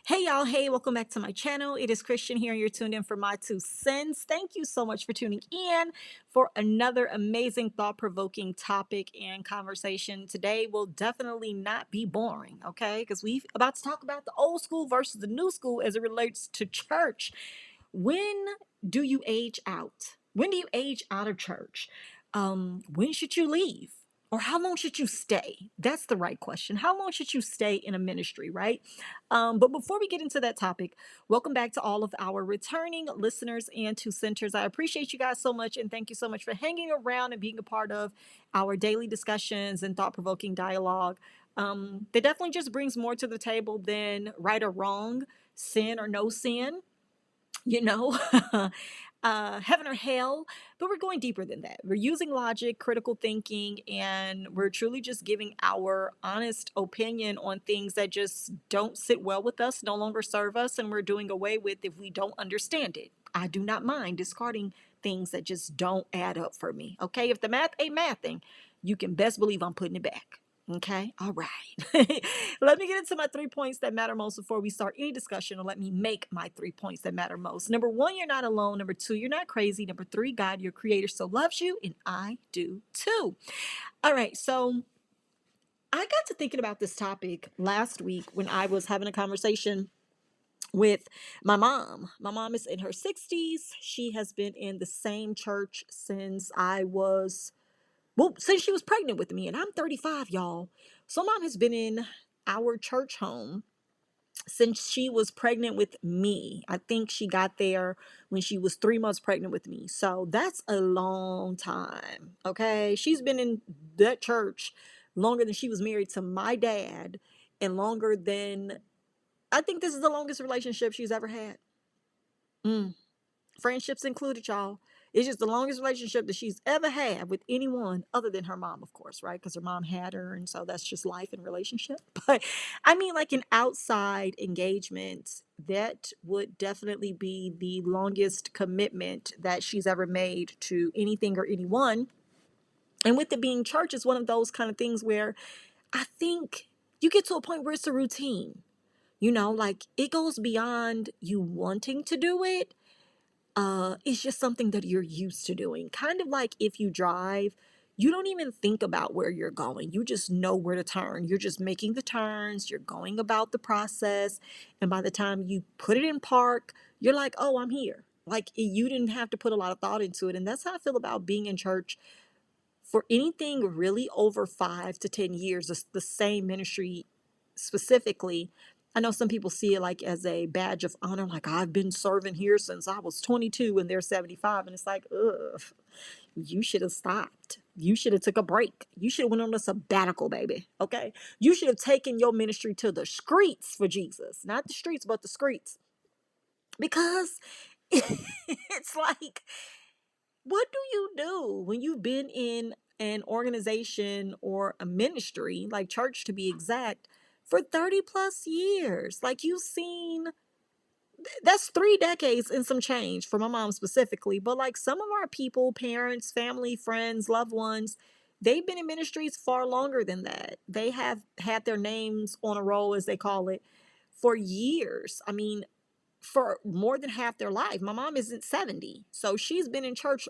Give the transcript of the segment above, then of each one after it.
Hey y'all, hey, welcome back to my channel. It is Christian here, and you're tuned in for my 2 cents. Thank you so much for tuning in for another amazing, thought provoking topic and conversation. Today will definitely not be boring, okay? Because we're about to talk about the old school versus the new school as it relates to church. When do you age out? When do you age out of church? When should you leave? Or how long should you stay? That's the right question. How long should you stay in a ministry, right? But before we get into that topic, welcome back to all of our returning listeners and two centers. I appreciate you guys so much, and thank you so much for hanging around and being a part of our daily discussions and thought provoking dialogue. That definitely just brings more to the table than right or wrong, sin or no sin, you know. Heaven or hell, but we're going deeper than that. We're using logic, critical thinking, and we're truly just giving our honest opinion on things that just don't sit well with us, no longer serve us, and we're doing away with if we don't understand it. I do not mind discarding things that just don't add up for me. Okay, if the math ain't mathing, you can best believe I'm putting it back. Okay, all right. Let me get into my 3 points that matter most before we start any discussion, or let me make my 3 points that matter most. Number one, you're not alone. Number two, you're not crazy. Number three, God, your creator, so loves you, and I do too. All right, so I got to thinking about this topic last week when I was having a conversation with my mom. My mom is in her 60s. She has been in the same church since she was pregnant with me, and I'm 35, y'all. So mom has been in our church home since she was pregnant with me. I think she got there when she was 3 months pregnant with me. So that's a long time. Okay. She's been in that church longer than she was married to my dad, and longer than, I think this is the longest relationship she's ever had. Mm. Friendships included, y'all. It's just the longest relationship that she's ever had with anyone other than her mom, of course, right? Because her mom had her, and so that's just life and relationship. But I mean, like an outside engagement, that would definitely be the longest commitment that she's ever made to anything or anyone. And with it being church, is one of those kind of things where I think you get to a point where it's a routine. Like it goes beyond you wanting to do it. It's just something that you're used to doing. Kind of like if you drive, you don't even think about where you're going. You just know where to turn. You're just making the turns, you're going about the process. And by the time you put it in park, you're like, oh, I'm here. Like you didn't have to put a lot of thought into it. And that's how I feel about being in church for anything really over 5 to 10 years, the same ministry specifically. I know some people see it like as a badge of honor, like I've been serving here since I was 22 and they're 75. And it's like, ugh, you should have stopped. You should have took a break. You should have went on a sabbatical, baby. Okay. You should have taken your ministry to the streets for Jesus, not the streets, but the streets. Because it's like, what do you do when you've been in an organization or a ministry, like church to be exact, for 30 plus years? Like you've seen, that's 3 decades and some change for my mom specifically. But like some of our people, parents, family, friends, loved ones, they've been in ministries far longer than that. They have had their names on a roll, as they call it, for years. I mean, for more than half their life. My mom isn't 70. So she's been in church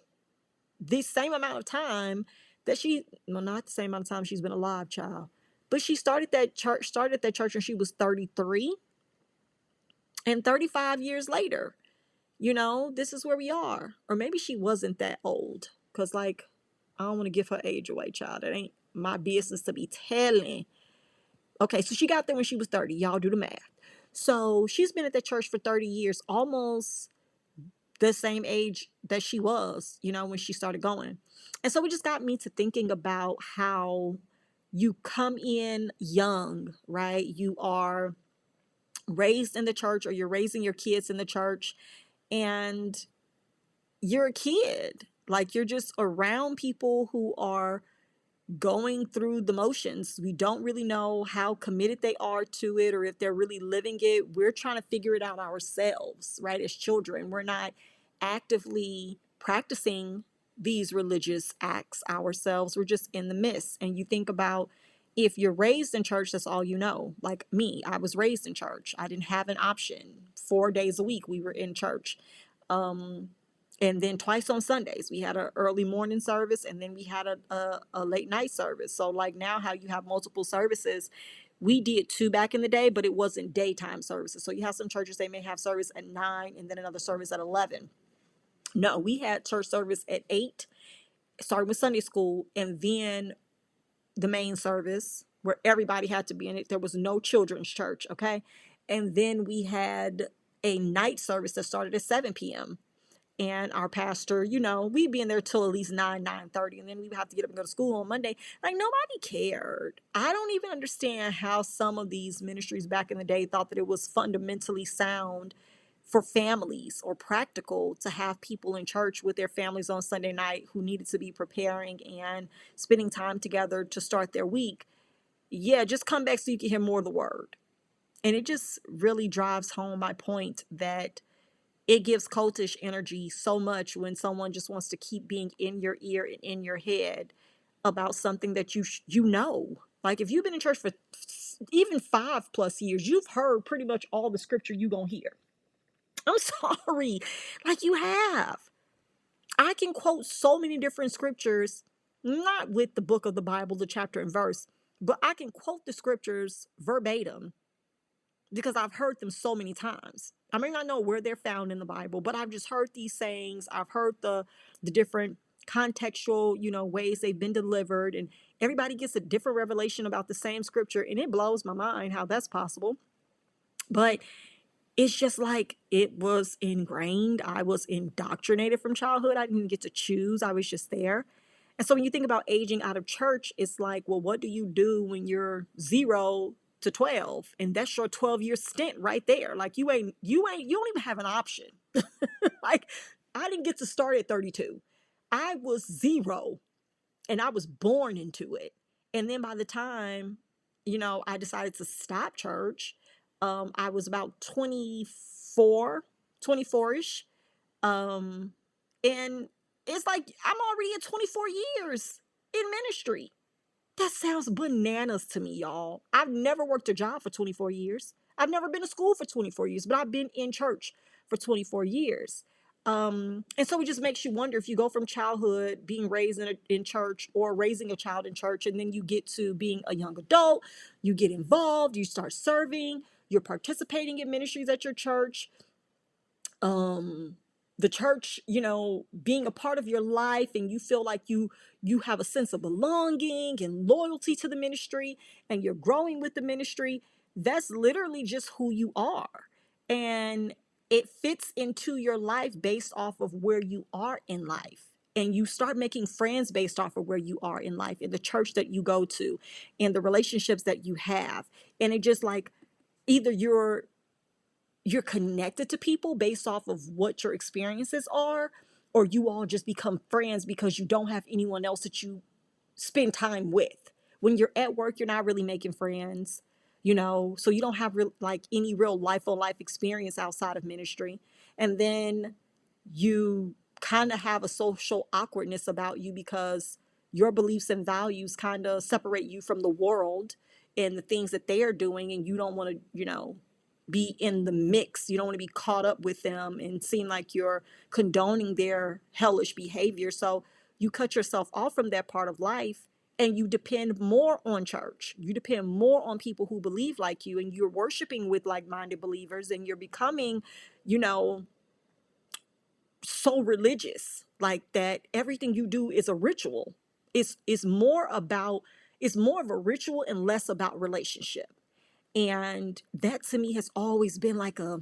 the same amount of time that well, not the same amount of time she's been alive, child. But she started that church when she was 33. And 35 years later, this is where we are. Or maybe she wasn't that old. Because, like, I don't want to give her age away, child. It ain't my business to be telling. Okay, so she got there when she was 30. Y'all do the math. So she's been at that church for 30 years, almost the same age that she was, when she started going. And so it just got me to thinking about how you come in young, right? You are raised in the church, or you're raising your kids in the church, and you're a kid. Like you're just around people who are going through the motions. We don't really know how committed they are to it, or if they're really living it. We're trying to figure it out ourselves, right? As children, we're not actively practicing these religious acts ourselves. We're just in the midst. And you think about If you're raised in church, that's all you know. Like me, I was raised in church. I didn't have an option. 4 days a week we were in church. Um, and then twice on Sundays we had an early morning service, and then we had a late night service. So like now how you have multiple services, we did two back in the day, but it wasn't daytime services. So you have some churches, they may have service at 9 and then another service at 11. No, we had church service at 8, starting with Sunday school, and then the main service where everybody had to be in it. There was no children's church, okay? And then we had a night service that started at 7 p.m. And our pastor, we'd be in there till at least 9:30, and then we would have to get up and go to school on Monday. Like, nobody cared. I don't even understand how some of these ministries back in the day thought that it was fundamentally sound for families or practical to have people in church with their families on Sunday night who needed to be preparing and spending time together to start their week. Yeah, just come back so you can hear more of the word. And it just really drives home my point that it gives cultish energy so much when someone just wants to keep being in your ear and in your head about something that you know. Like if you've been in church for even 5+ years, you've heard pretty much all the scripture you gonna hear. I'm sorry. Like you have. I can quote so many different scriptures, not with the book of the Bible, the chapter and verse, but I can quote the scriptures verbatim because I've heard them so many times. I may not know where they're found in the Bible, but I've just heard these sayings. I've heard the different contextual, ways they've been delivered, and everybody gets a different revelation about the same scripture, and it blows my mind how that's possible. But it's just like it was ingrained. I was indoctrinated from childhood. I didn't get to choose. I was just there. And so when you think about aging out of church, it's like, well, what do you do when you're 0 to 12? And that's your 12-year stint right there. Like you don't even have an option. Like I didn't get to start at 32. I was 0 and I was born into it. And then by the time, I decided to stop church, I was about 24-ish. Um, and it's like I'm already at 24 years in ministry. That sounds bananas to me, y'all. I've never worked a job for 24 years. I've never been to school for 24 years, but I've been in church for 24 years. And so it just makes you wonder if you go from childhood being raised in church or raising a child in church, and then you get to being a young adult, you get involved, you start serving, you're participating in ministries at your church. The church, being a part of your life, and you feel like you have a sense of belonging and loyalty to the ministry, and you're growing with the ministry. That's literally just who you are, and it fits into your life based off of where you are in life. And you start making friends based off of where you are in life, in the church that you go to, and the relationships that you have. And it just like either you're connected to people based off of what your experiences are, or you all just become friends because you don't have anyone else that you spend time with. When you're at work, you're not really making friends, so you don't have like any real life on life experience outside of ministry. And then you kind of have a social awkwardness about you because your beliefs and values kind of separate you from the world and the things that they are doing, and you don't want to, be in the mix. You don't want to be caught up with them and seem like you're condoning their hellish behavior. So you cut yourself off from that part of life, and you depend more on church. You depend more on people who believe like you, and you're worshiping with like-minded believers, and you're becoming, so religious like that. Everything you do is a ritual. It's more of a ritual and less about relationship. And that to me has always been like a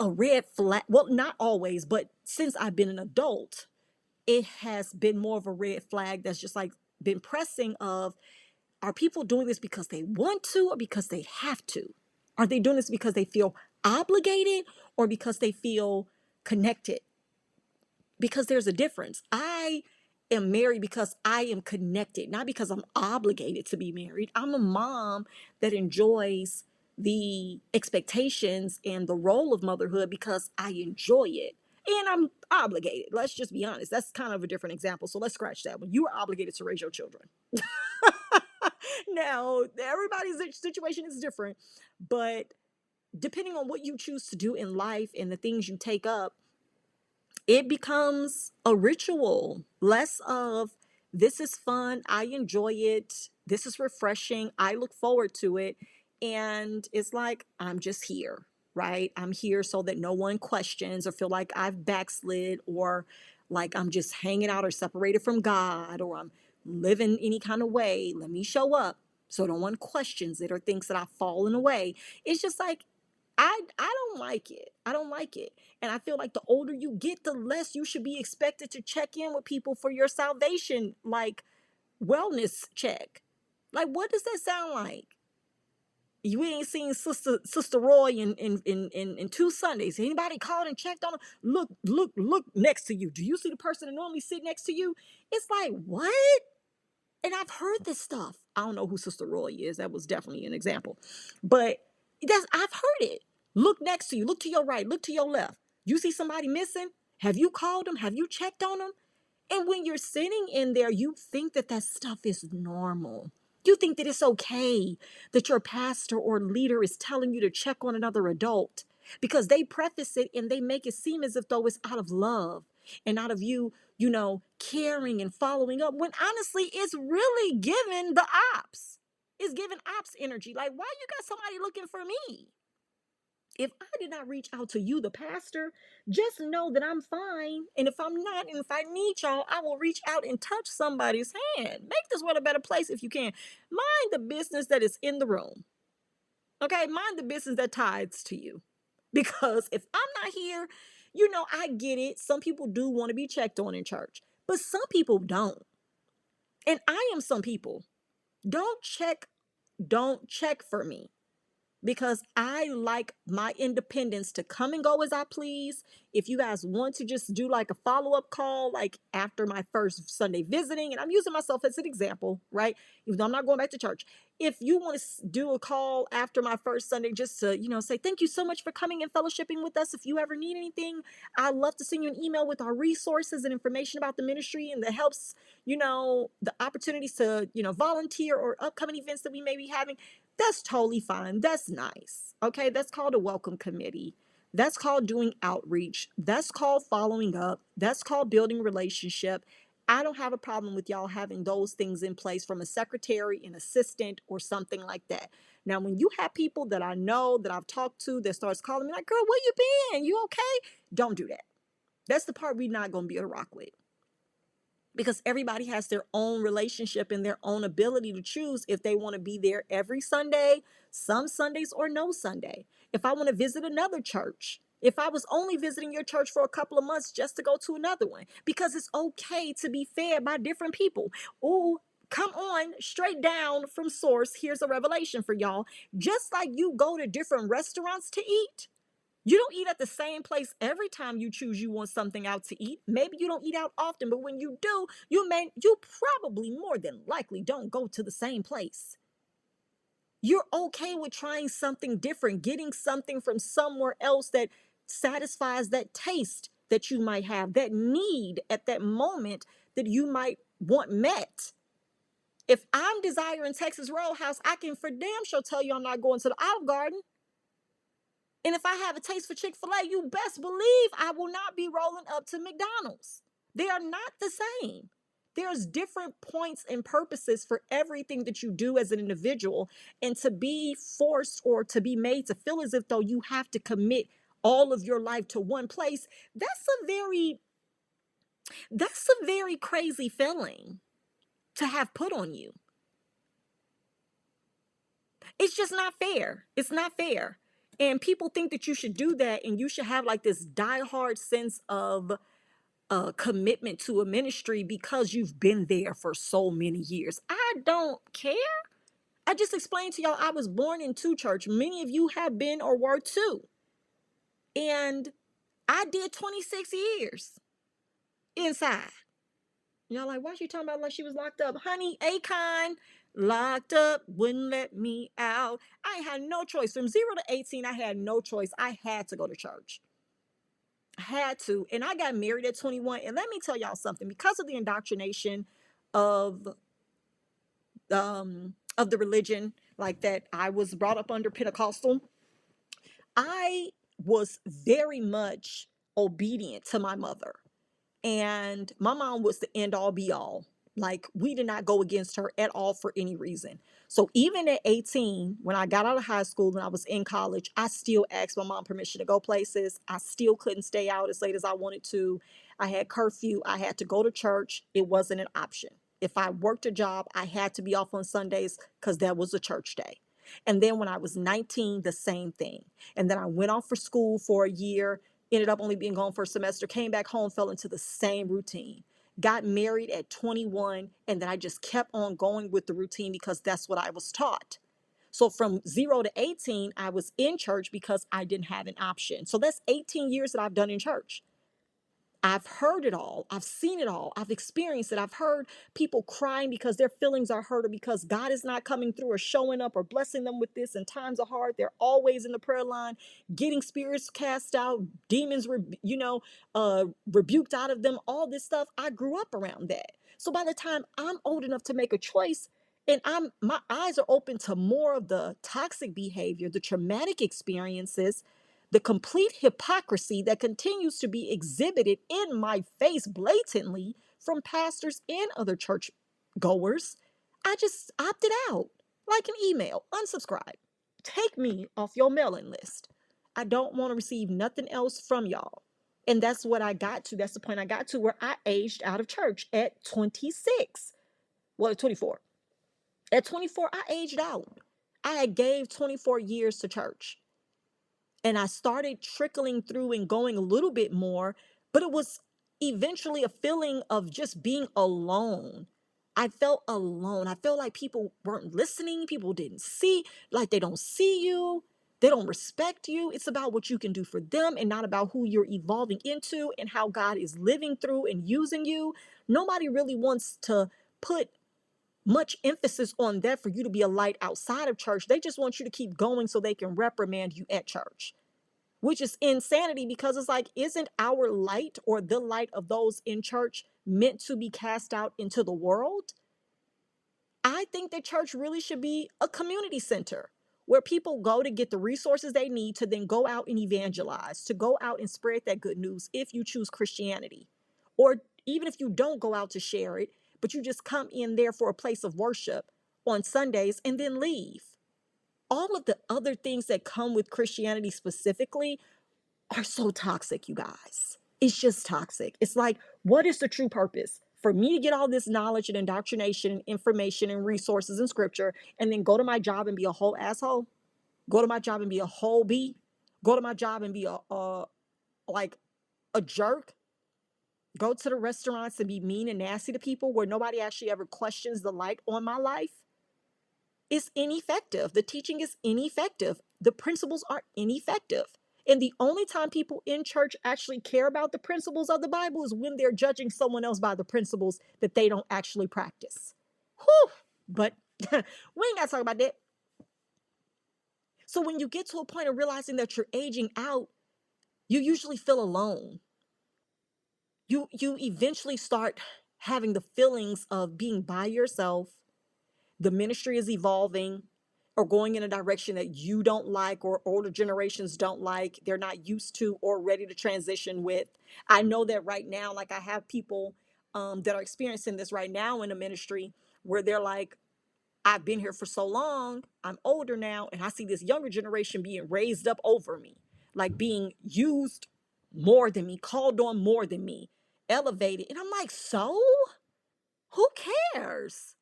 red flag. Well, not always, but since I've been an adult, it has been more of a red flag that's just like been pressing of, are people doing this because they want to or because they have to? Are they doing this because they feel obligated or because they feel connected? Because there's a difference. I am married because I am connected, not because I'm obligated to be married. I'm a mom that enjoys the expectations and the role of motherhood because I enjoy it. And I'm obligated. Let's just be honest. That's kind of a different example. So let's scratch that one. You are obligated to raise your children. Now, everybody's situation is different, but depending on what you choose to do in life and the things you take up, it becomes a ritual, less of this is fun, I enjoy it, this is refreshing, I look forward to it. And it's like, I'm just here, right? I'm here so that no one questions or feel like I've backslid or like I'm just hanging out or separated from God or I'm living any kind of way. Let me show up so no one questions it or thinks that I've fallen away. It's just like, I don't like it. I don't like it. And I feel like the older you get, the less you should be expected to check in with people for your salvation, like wellness check. Like, what does that sound like? You ain't seen Sister Roy in 2 Sundays. Anybody called and checked on her? Look next to you. Do you see the person that normally sit next to you? It's like, what? And I've heard this stuff. I don't know who Sister Roy is. That was definitely an example. But I've heard it. Look next to you. Look to your right. Look to your left. You see somebody missing? Have you called them? Have you checked on them? And when you're sitting in there, you think that that stuff is normal. You think that it's okay that your pastor or leader is telling you to check on another adult because they preface it and they make it seem as if though it's out of love and out of you, caring and following up when honestly it's really giving the ops. It's giving ops energy. Like, why you got somebody looking for me? If I did not reach out to you, the pastor, just know that I'm fine. And if I'm not, and if I need y'all, I will reach out and touch somebody's hand. Make this world a better place if you can. Mind the business that is in the room. Okay? Mind the business that ties to you. Because if I'm not here, I get it. Some people do want to be checked on in church, but some people don't. And I am some people. Don't check for me because I like my independence to come and go as I please. If you guys want to just do like a follow-up call, like after my first Sunday visiting, and I'm using myself as an example, right? Even though I'm not going back to church. If you want to do a call after my first Sunday, just to, say, thank you so much for coming and fellowshipping with us. If you ever need anything, I'd love to send you an email with our resources and information about the ministry and that helps, the opportunities to, volunteer or upcoming events that we may be having. That's totally fine. That's nice. Okay. That's called a welcome committee. That's called doing outreach. That's called following up. That's called building relationship. I don't have a problem with y'all having those things in place from a secretary, an assistant, or something like that. Now, when you have people that I know that I've talked to that starts calling me like, girl, where you been? You okay? Don't do that. That's the part we're not going to be able to rock with because everybody has their own relationship and their own ability to choose if they want to be there every Sunday, some Sundays, or no Sunday. If I want to visit another church, if I was only visiting your church for a couple of months just to go to another one, because it's okay to be fed by different people. Ooh, come on, straight down from source. Here's a revelation for y'all. Just like you go to different restaurants to eat, you don't eat at the same place every time you choose you want something out to eat. Maybe you don't eat out often, but when you do, you probably more than likely don't go to the same place. You're okay with trying something different, getting something from somewhere else that satisfies that taste that you might have, that need at that moment that you might want met. If I'm desiring Texas Roadhouse, I can for damn sure tell you I'm not going to the Olive Garden. And if I have a taste for Chick-fil-A, you best believe I will not be rolling up to McDonald's. They are not the same. There's different points and purposes for everything that you do as an individual. And to be forced or to be made to feel as if though you have to commit all of your life to one place, that's a very crazy feeling to have put on you. It's just not fair. It's not fair. And people think that you should do that and you should have like this diehard sense of commitment to a ministry because you've been there for so many years. I don't care. I just explained to y'all I was born into church. Many of you have been or were too. And I did 26 years inside. Y'all like, why she talking about like she was locked up? Honey, Akon, locked up, wouldn't let me out. I had no choice. From 0 to 18, I had no choice. I had to go to church. I had to. And I got married at 21. And let me tell y'all something. Because of the indoctrination of of the religion, like that I was brought up under Pentecostal, I was very much obedient to my mother. And my mom was the end all be all. Like, we did not go against her at all for any reason. So even at 18, when I got out of high school and I was in college, I still asked my mom permission to go places. I still couldn't stay out as late as I wanted to. I had curfew. I had to go to church. It wasn't an option. If I worked a job, I had to be off on Sundays because that was a church day. And then when I was 19, the same thing. And then I went off for school for a year, ended up only being gone for a semester, came back home, fell into the same routine. Got married at 21, and then I just kept on going with the routine because that's what I was taught. So from 0 to 18, I was in church because I didn't have an option. So that's 18 years that I've done in church. I've heard it all. I've seen it all. I've experienced it. I've heard people crying because their feelings are hurt, or because God is not coming through or showing up or blessing them with this, and times are hard. They're always in the prayer line, getting spirits cast out, demons, rebuked out of them, all this stuff. I grew up around that. So by the time I'm old enough to make a choice, and my eyes are open to more of the toxic behavior, the traumatic experiences, the complete hypocrisy that continues to be exhibited in my face blatantly from pastors and other church goers, I just opted out. Like an email, unsubscribe. Take me off your mailing list. I don't want to receive nothing else from y'all. And that's what I got to. That's the point I got to, where I aged out of church at 26. Well, at 24. At 24, I aged out. I gave 24 years to church. And I started trickling through and going a little bit more, but it was eventually a feeling of just being alone. I felt alone. I felt like people weren't listening. People didn't see, like they don't see you. They don't respect you. It's about what you can do for them and not about who you're evolving into and how God is living through and using you. Nobody really wants to put much emphasis on that for you to be a light outside of church. They just want you to keep going so they can reprimand you at church, which is insanity, because it's like, isn't our light, or the light of those in church, meant to be cast out into the world? I think that church really should be a community center where people go to get the resources they need to then go out and evangelize, to go out and spread that good news if you choose Christianity. Or even if you don't go out to share it, but you just come in there for a place of worship on Sundays and then leave. All of the other things that come with Christianity specifically are so toxic, you guys. It's just toxic. It's like, what is the true purpose? For me to get all this knowledge and indoctrination and information and resources and scripture, and then go to my job and be a whole asshole? Go to my job and be a whole bee? Go to my job and be like a jerk? Go to the restaurants and be mean and nasty to people where nobody actually ever questions the light on my life? Is ineffective. The teaching is ineffective. The principles are ineffective. And the only time people in church actually care about the principles of the Bible is when they're judging someone else by the principles that they don't actually practice. Whew. But we ain't got to talk about that. So when you get to a point of realizing that you're aging out, you usually feel alone. You eventually start having the feelings of being by yourself. The ministry is evolving or going in a direction that you don't like, or older generations don't like, they're not used to or ready to transition with. I know that right now, like, I have people that are experiencing this right now in the ministry, where they're like, I've been here for so long, I'm older now, and I see this younger generation being raised up over me, like being used more than me, called on more than me, elevated. And I'm like, so who cares?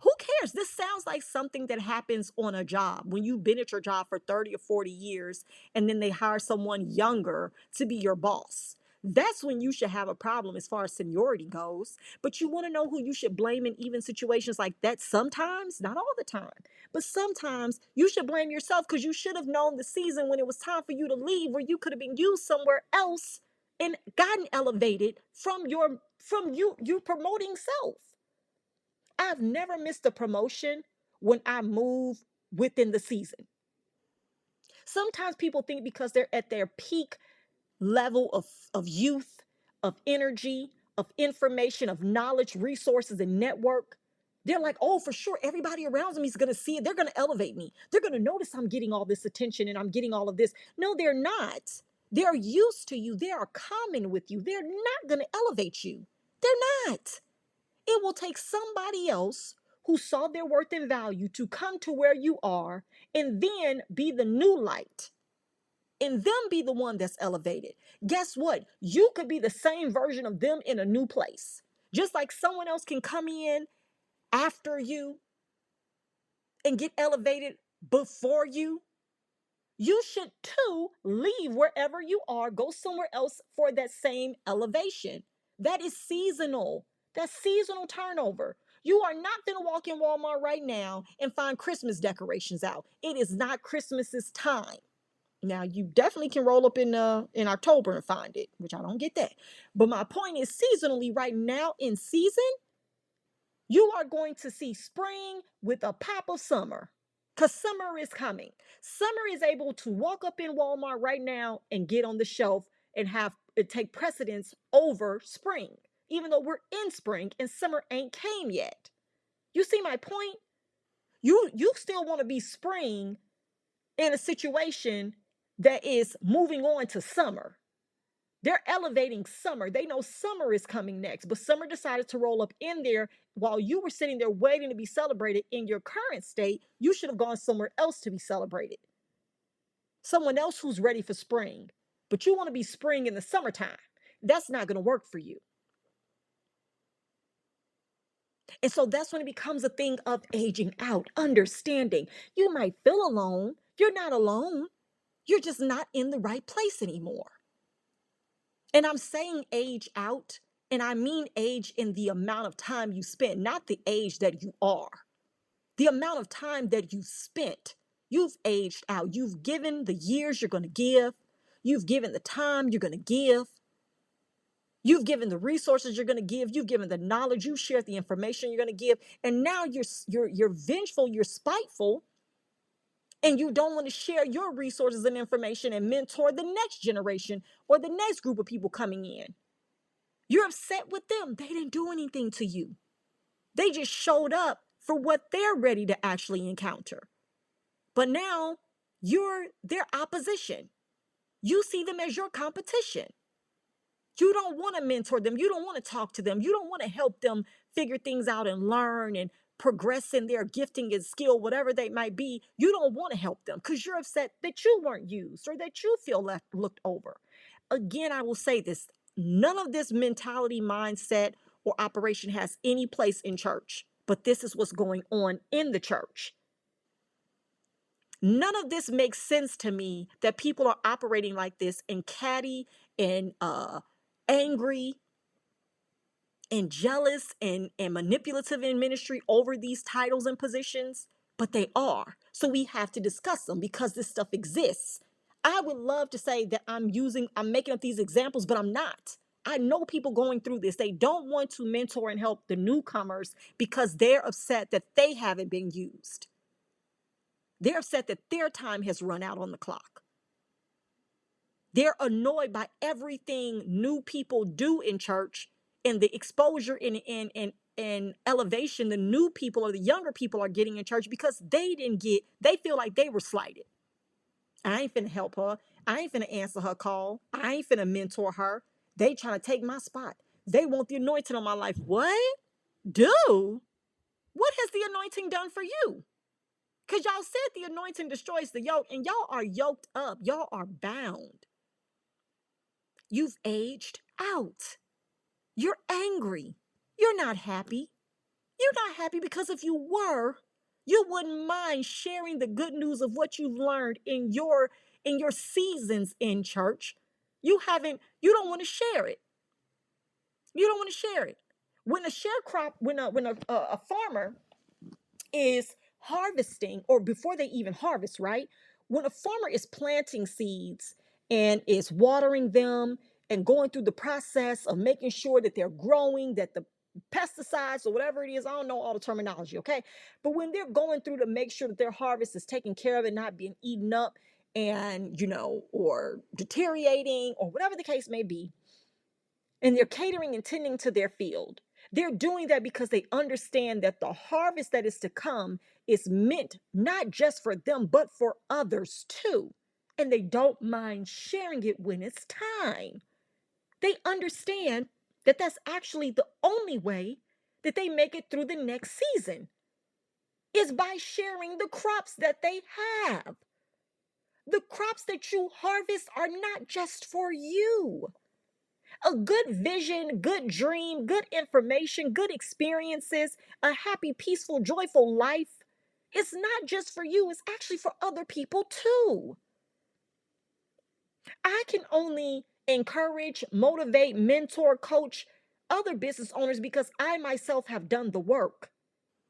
Who cares? This sounds like something that happens on a job when you've been at your job for 30 or 40 years, and then they hire someone younger to be your boss. That's when you should have a problem as far as seniority goes. But you want to know who you should blame in even situations like that sometimes? Not all the time, but sometimes you should blame yourself, because you should have known the season when it was time for you to leave, where you could have been used somewhere else and gotten elevated from you promoting self. I've never missed a promotion when I move within the season. Sometimes people think because they're at their peak level of youth, of energy, of information, of knowledge, resources, and network, They're like, oh, for sure, everybody around me is going to see it. They're going to elevate me. They're going to notice I'm getting all this attention and I'm getting all of this. No, they're not. They're used to you. They are common with you. They're not going to elevate you. They're not. It will take somebody else who saw their worth and value to come to where you are and then be the new light and them be the one that's elevated. Guess what? You could be the same version of them in a new place. Just like someone else can come in after you and get elevated before you, you should too leave wherever you are, go somewhere else for that same elevation. That is seasonal. That's seasonal turnover. You are not going to walk in Walmart right now and find Christmas decorations out. It is not Christmas's time. Now, you definitely can roll up in October and find it, which I don't get that. But my point is, seasonally, right now in season, you are going to see spring with a pop of summer, because summer is coming. Summer is able to walk up in Walmart right now and get on the shelf and have it take precedence over spring, even though we're in spring and summer ain't came yet. You see my point? You still want to be spring in a situation that is moving on to summer. They're elevating summer. They know summer is coming next, but summer decided to roll up in there while you were sitting there waiting to be celebrated in your current state. You should have gone somewhere else to be celebrated. Someone else who's ready for spring, but you want to be spring in the summertime. That's not going to work for you. And so that's when it becomes a thing of aging out, understanding. You might feel alone. You're not alone. You're just not in the right place anymore. And I'm saying age out, and I mean age in the amount of time you spend, not the age that you are. The amount of time that you spent, you've aged out. You've given the years you're going to give. You've given the time you're going to give. You've given the resources you're going to give. You've given the knowledge. You've shared the information you're going to give. And now you're vengeful. You're spiteful. And you don't want to share your resources and information and mentor the next generation or the next group of people coming in. You're upset with them. They didn't do anything to you. They just showed up for what they're ready to actually encounter. But now you're their opposition. You see them as your competition. You don't want to mentor them. You don't want to talk to them. You don't want to help them figure things out and learn and progress in their gifting and skill, whatever they might be. You don't want to help them because you're upset that you weren't used or that you feel looked over. Again, I will say this. None of this mentality, mindset, or operation has any place in church. But this is what's going on in the church. None of this makes sense to me that people are operating like this and catty and angry and jealous and manipulative in ministry over these titles and positions, but they are. So we have to discuss them because this stuff exists. I would love to say that I'm making up these examples, but I'm not. I know people going through this. They don't want to mentor and help the newcomers because they're upset that they haven't been used. They're upset that their time has run out on the clock. They're annoyed by everything new people do in church and the exposure and elevation the new people or the younger people are getting in church because they feel like they were slighted. I ain't finna help her. I ain't finna answer her call. I ain't finna mentor her. They trying to take my spot. They want the anointing on my life. What? Do? What has the anointing done for you? Because y'all said the anointing destroys the yoke, and y'all are yoked up. Y'all are bound. You've aged out. You're angry. You're not happy. You're not happy because if you were, you wouldn't mind sharing the good news of what you've learned in your seasons in church. You don't want to share it. You don't want to share it. When a sharecrop, when a farmer is harvesting, or before they even harvest, right? When a farmer is planting seeds and is watering them and going through the process of making sure that they're growing, that the pesticides or whatever it is, I don't know all the terminology, okay? But when they're going through to make sure that their harvest is taken care of and not being eaten up and, or deteriorating or whatever the case may be, and they're catering and tending to their field, They're doing that because they understand that the harvest that is to come is meant not just for them, but for others too. And they don't mind sharing it when it's time. They understand that that's actually the only way that they make it through the next season is by sharing the crops that they have. The crops that you harvest are not just for you. A good vision, good dream, good information, good experiences, a happy, peaceful, joyful life. It's not just for you, it's actually for other people too. I can only encourage, motivate, mentor, coach other business owners because I myself have done the work.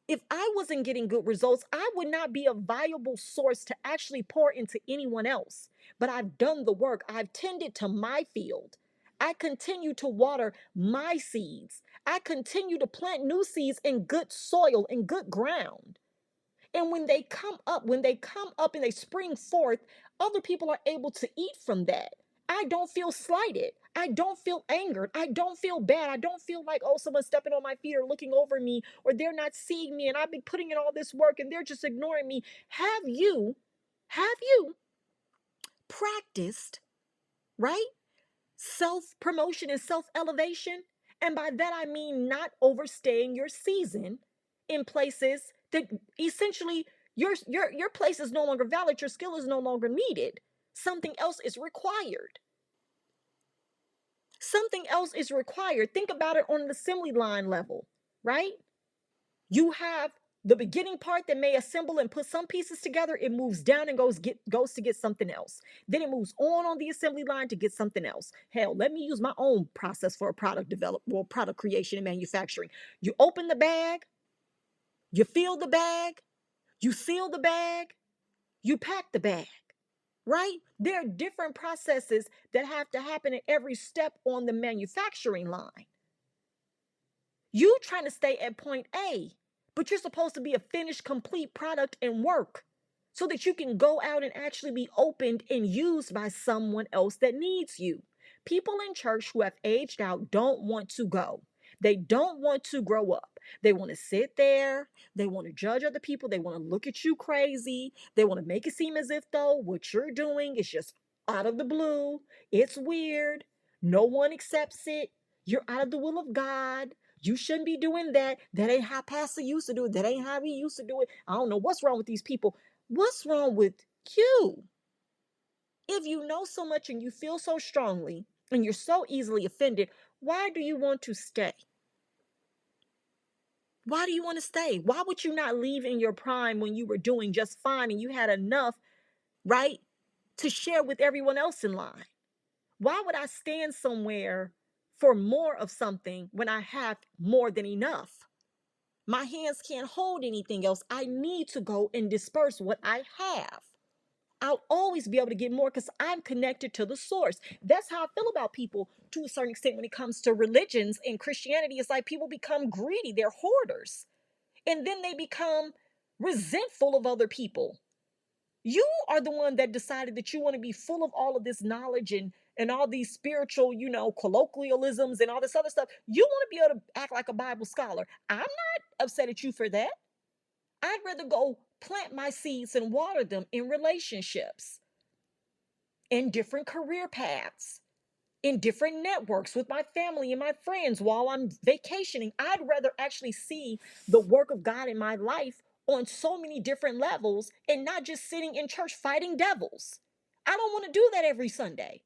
If I wasn't getting good results, I would not be a viable source to actually pour into anyone else. But I've done the work, I've tended to my field. I continue to water my seeds. I continue to plant new seeds in good soil, in good ground. And when they come up and they spring forth, other people are able to eat from that. I don't feel slighted. I don't feel angered. I don't feel bad. I don't feel like, oh, someone's stepping on my feet or looking over me or they're not seeing me and I've been putting in all this work and they're just ignoring me. Have you practiced, right? Self-promotion and self-elevation. And by that I mean not overstaying your season in places that essentially your place is no longer valid, your skill is no longer needed. Something else is required. Something else is required. Think about it on an assembly line level, right? You have the beginning part that may assemble and put some pieces together. It moves down and goes to get something else. Then it moves on the assembly line to get something else. Hell, let me use my own process for a product development or product creation and manufacturing. You open the bag, you fill the bag, you seal the bag, you pack the bag, right? There are different processes that have to happen at every step on the manufacturing line. You trying to stay at point A, but you're supposed to be a finished, complete product and work so that you can go out and actually be opened and used by someone else that needs you. People in church who have aged out don't want to go. They don't want to grow up. They want to sit there. They want to judge other people. They want to look at you crazy. They want to make it seem as if, though, what you're doing is just out of the blue. It's weird. No one accepts it. You're out of the will of God. You shouldn't be doing that. That ain't how Pastor used to do it. That ain't how he used to do it. I don't know what's wrong with these people. What's wrong with you? If you know so much and you feel so strongly and you're so easily offended, why do you want to stay? Why do you want to stay? Why would you not leave in your prime when you were doing just fine and you had enough, right, to share with everyone else in line? Why would I stand somewhere for more of something when I have more than enough? My hands can't hold anything else. I need to go and disperse what I have. I'll always be able to get more because I'm connected to the source. That's how I feel about people to a certain extent when it comes to religions and Christianity. It's like people become greedy, they're hoarders, and then they become resentful of other people. You are the one that decided that you want to be full of all of this knowledge and all these spiritual, colloquialisms and all this other stuff. You want to be able to act like a Bible scholar. I'm not upset at you for that. I'd rather go plant my seeds and water them in relationships, in different career paths, in different networks with my family and my friends while I'm vacationing. I'd rather actually see the work of God in my life on so many different levels and not just sitting in church fighting devils. I don't want to do that every Sunday.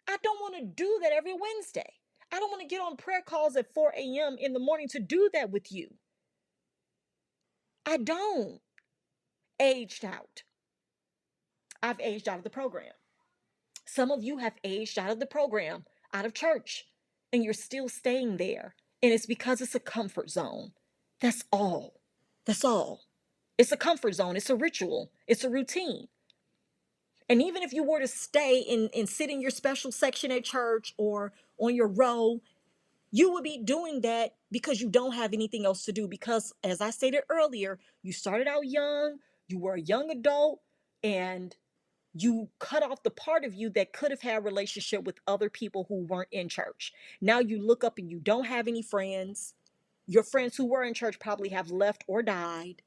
I don't want to do that every Wednesday. I don't want to get on prayer calls at 4 a.m. in the morning to do that with you. I don't. Aged out. I've aged out of the program. Some of you have aged out of the program, out of church, and you're still staying there. And it's because it's a comfort zone. That's all. That's all. It's a comfort zone. It's a ritual. It's a routine. And even if you were to stay and sit in your special section at church or on your row, you would be doing that because you don't have anything else to do. Because, as I stated earlier, you started out young, you were a young adult, and you cut off the part of you that could have had a relationship with other people who weren't in church. Now you look up and you don't have any friends. Your friends who were in church probably have left or died.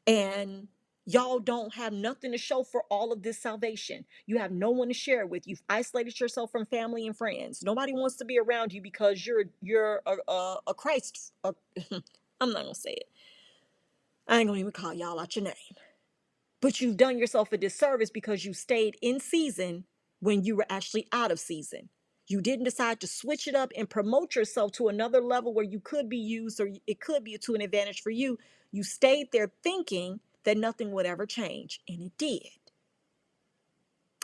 And y'all don't have nothing to show for all of this salvation. You have no one to share it with. You've isolated yourself from family and friends. Nobody wants to be around you because you're a Christ. I'm not gonna say it. I ain't gonna even call y'all out your name. But you've done yourself a disservice because you stayed in season when you were actually out of season. You didn't decide to switch it up and promote yourself to another level where you could be used, or it could be to an advantage for you. You stayed there thinking that nothing would ever change, and it did.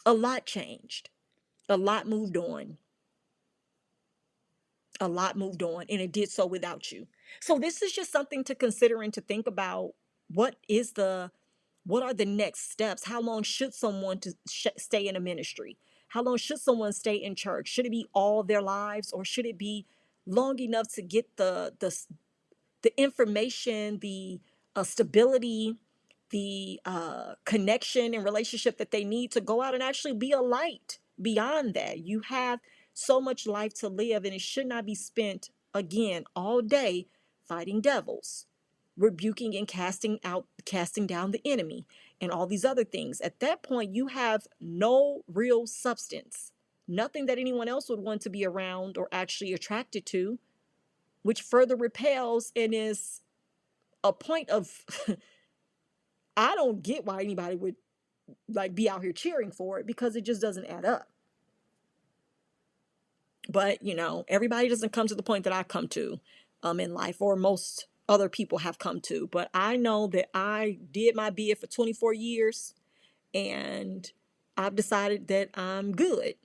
A lot changed. A lot moved on. A lot moved on, and it did so without you. So this is just something to consider and to think about. What are the next steps? How long should someone stay in a ministry? How long should someone stay in church? Should it be all their lives, or should it be long enough to get the information, the stability, the connection and relationship that they need to go out and actually be a light beyond that? You have so much life to live, and it should not be spent again all day fighting devils, rebuking and casting down the enemy, and all these other things. At that point, you have no real substance, nothing that anyone else would want to be around or actually attracted to, which further repels and is a point of I don't get why anybody would like be out here cheering for it, because it just doesn't add up. But everybody doesn't come to the point that I come to in life, or most other people have come to. But I know that I did my bid for 24 years, and I've decided that I'm good.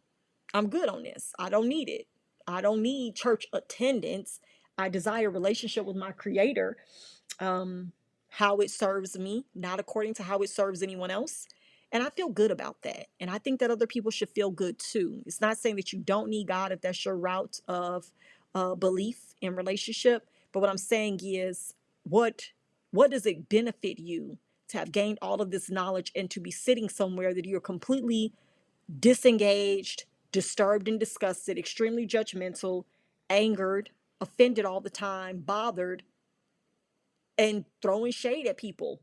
I'm good on this. I don't need it. I don't need church attendance. I desire a relationship with my creator, how it serves me, not according to how it serves anyone else. And I feel good about that. And I think that other people should feel good too. It's not saying that you don't need God if that's your route of belief and relationship. But what I'm saying is, what does it benefit you to have gained all of this knowledge and to be sitting somewhere that you're completely disengaged, disturbed and disgusted, extremely judgmental, angered, offended all the time, bothered, and throwing shade at people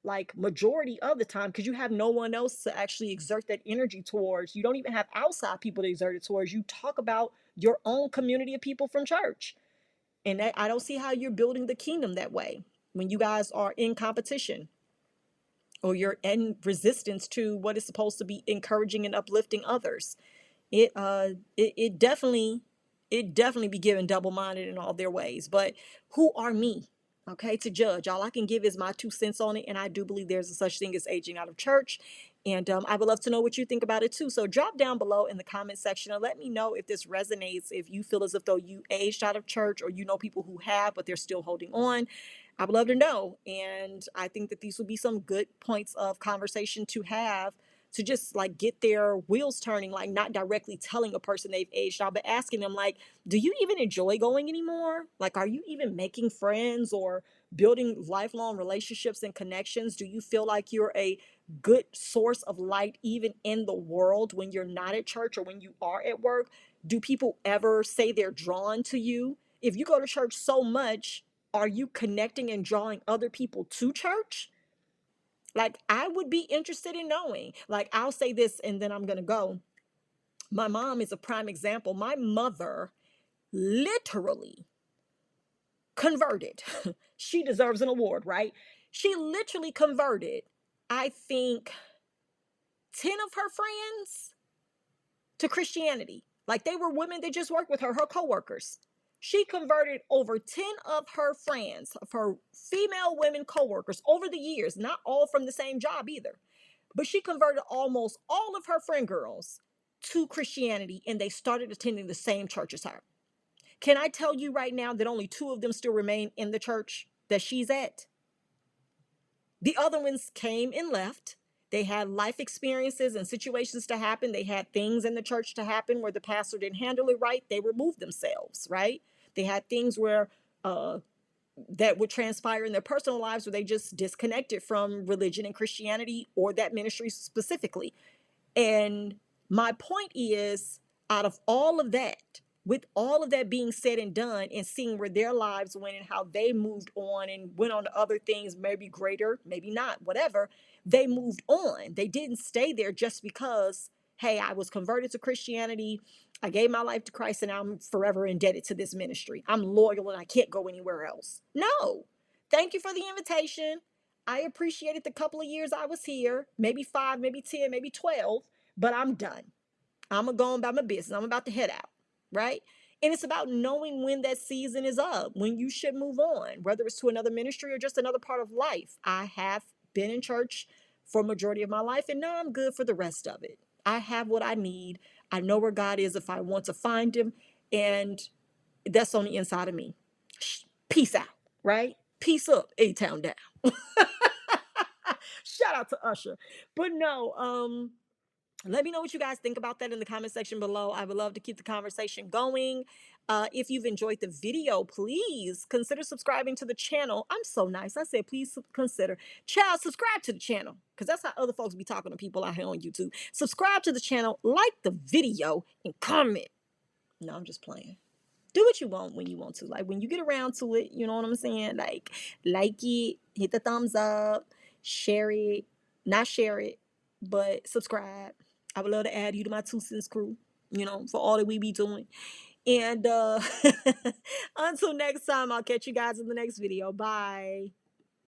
like majority of the time, because you have no one else to actually exert that energy towards. You don't even have outside people to exert it towards. You talk about your own community of people from church, and I don't see how you're building the kingdom that way when you guys are in competition, or you're in resistance to what is supposed to be encouraging and uplifting others. It definitely be given double-minded in all their ways. But who are me, okay, to judge? All I can give is my 2 cents on it, and I do believe there's a such thing as aging out of church. And I would love to know what you think about it too. So drop down below in the comment section and let me know if this resonates, if you feel as if though you aged out of church, or you know people who have but they're still holding on. I would love to know. And I think that these would be some good points of conversation to have, to just like get their wheels turning, like not directly telling a person they've aged out, but asking them, like, do you even enjoy going anymore? Like, are you even making friends or building lifelong relationships and connections? Do you feel like you're a good source of light even in the world when you're not at church or when you are at work? Do people ever say they're drawn to you? If you go to church so much, are you connecting and drawing other people to church? Like, I would be interested in knowing. Like, I'll say this and then I'm going to go. My mom is a prime example. My mother literally converted. She deserves an award, right? She literally converted, I think, 10 of her friends to Christianity. Like, they were women that just worked with her coworkers. She converted over 10 of her friends, of her female women coworkers over the years, not all from the same job either. But she converted almost all of her friend girls to Christianity, and they started attending the same church as her. Can I tell you right now that only 2 of them still remain in the church that she's at? The other ones came and left. They had life experiences and situations to happen. They had things in the church to happen where the pastor didn't handle it right. They removed themselves, right? They had things where that would transpire in their personal lives where they just disconnected from religion and Christianity, or that ministry specifically. And my point is, out of all of that, with all of that being said and done, and seeing where their lives went and how they moved on and went on to other things, maybe greater, maybe not, whatever, they moved on. They didn't stay there just because, hey, I was converted to Christianity, I gave my life to Christ, and I'm forever indebted to this ministry. I'm loyal and I can't go anywhere else. No. Thank you for the invitation. I appreciated the couple of years I was here, maybe 5, maybe 10, maybe 12, but I'm done. I'm going to go about my business. I'm about to head out, right? And it's about knowing when that season is up, when you should move on, whether it's to another ministry or just another part of life. I have been in church for a majority of my life, and now I'm good for the rest of it. I have what I need. I know where God is if I want to find him, and that's on the inside of me. Peace out, right? Peace up, A-Town down. Shout out to Usher. But no, let me know what you guys think about that in the comment section below. I would love to keep the conversation going. If you've enjoyed the video, please consider subscribing to the channel. I'm so nice. I said, please consider. Child, subscribe to the channel, because that's how other folks be talking to people out here on YouTube. Subscribe to the channel, like the video, and comment. No, I'm just playing. Do what you want when you want to. Like, when you get around to it, you know what I'm saying? Like it, hit the thumbs up, share it, not share it, but subscribe. I would love to add you to my 2 cents crew, for all that we be doing. And until next time, I'll catch you guys in the next video. Bye.